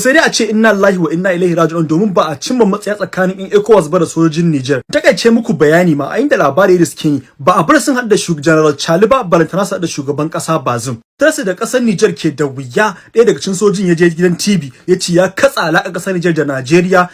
sai dai a ce inna lillahi wa inna ilaihi raji'un domin ba a cimma matsaya tsakanin in ECOWAS ba da sojojin Niger. Takaice muku bayani ma a inda labari da suke yi ba a bar sun hada shugaban General Chali ba balantana su hada shugaban kasa Bazum. Tarsa da kasar Niger ke da wuya ɗaya daga cikin sojin ya je gidan TV ya ce ya katsa alaƙa kasar Niger da Najeriya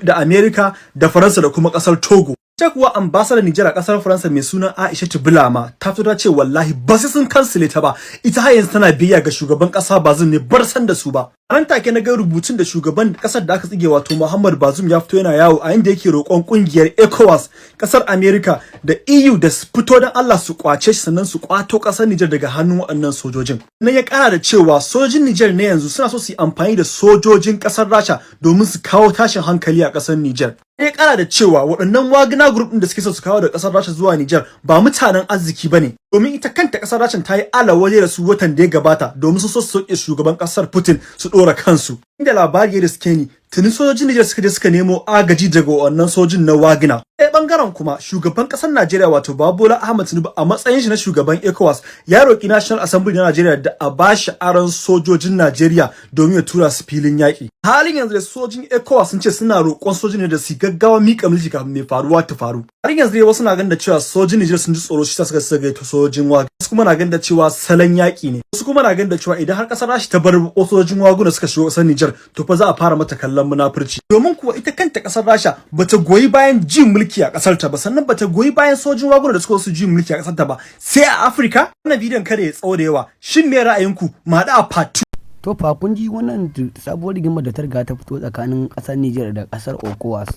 da America da Faransa da kuma kasar Togo. Ita kuwa ambasadar Nijar a kasar Faransa mai sunan Aisha Bulama ta fito ta ce wallahi ba sai sun kansile ta ba, ita har yanzu tana biyayya ga shugaban kasa Bazum ne bar san da su ba. Nan take na ga rubutun da shugaban kasar da aka tsige wato Muhammad Bazum ya fito yana yawo a inda yake roƙon kungiyar ECOWAS, kasar America da EU da su fito dan Allah su kwace shi sannan su kwato kasar Nijar daga hannun waɗannan sojojin. Nan ya ƙara da cewa sojojin Nijar ne yanzu suna so su yi amfani da sojojin kasar Rasha domin su kawo tashin hankali a kasar Nijar. Ya kara da cewa waɗannan Wagner group din da suke so su kawo da ƙasar Rasha zuwa Niger ba mutanen arziki bane, domin ita kanta ƙasar Rasha ta yi alawaje da su watan da ya gabata domin su so su sauke shugaban ƙasar Putin su ɗora kansu. Inda labari da STAKeNI tuni sojojin Niger suka je suka nemo agaji daga wannan sojin na Wagner. Ɗaya bangaren kuma shugaban ƙasar Najeriya wato Bola Ahmed Tinubu a matsayin shi na shugaban ECOWAS ya roki National Assembly na Najeriya da a bashi aron sojojin Najeriya domin ya tura su filin yaƙi. Halin yanzu da sojin ECOWAS sun ce suna roƙon sojin ne da su gaggawa mika mulki kafin mai faruwa ta faru. Har yanzu dai wasu na ganin da cewa sojin Niger sun ji tsoro shi suka gaita sojin Wagner. Wasu kuma na ganin da cewa salon yaƙi ne. Wasu kuma na ganin da cewa idan har ƙasar Rasha ta bar sojin Wagner suka shigo ƙasar Niger to fa za a fara mata kallon munafurci. Domin kuwa ita kanta ƙasar Rasha bata goyi bayan jin mulki a ƙasar ta ba, sannan bata goyi bayan sojin Wagner da suka su jin mulki a ƙasar ta ba. Sai a Afirka wannan bidiyon kada ya tsawo da yawa. Shin me ra'ayinku? Mu haɗu a part To fa kun ji wannan sabuwar rigimar da ta riga ta fito tsakanin kasar Niger da kasar ECOWAS,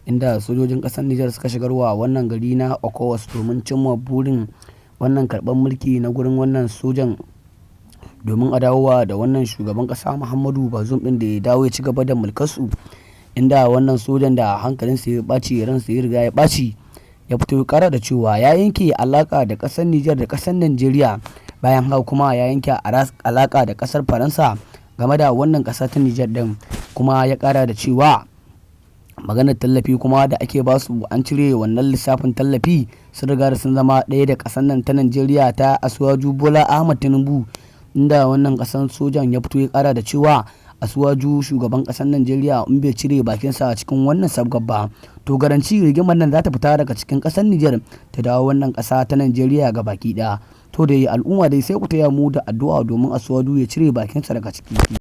inda sojojin kasar Niger suka shigarwa wannan gari na ECOWAS domin cimma burin wannan karban mulki na gurin wannan sojan domin a dawowa da wannan shugaban kasa Muhammadu Bazum din da ya dawo ya ci gaba da mulkarsu, inda wannan sojan da hankalinsa ya ɓaci ransa ya riga ya ɓaci ya fito ya kara da cewa ya yanke alaka da kasar Niger da kasar Najeriya. Bayan haka kuma ya yanke alaka da kasar Faransa game da wannan kasa ta Niger din, kuma ya kara da cewa maganar tallafi kuma da ake ba su an cire wannan lissafin tallafi sun riga da sun zama ɗaya da kasar nan ta Najeriya ta Asuwaju Bola Ahmed Tinubu, inda wannan kasar sojan ya fito ya kara da cewa Asuwaju shugaban kasar Najeriya in bai cire bakinsa a cikin wannan sabgar ba to garanci rigimar nan za ta fita daga cikin kasar Niger ta dawo wannan kasa ta Najeriya ga baki ɗaya. To dai al'umma dai sai ku taya mu da addu'a domin Asuwaju ya cire bakinsa daga ciki.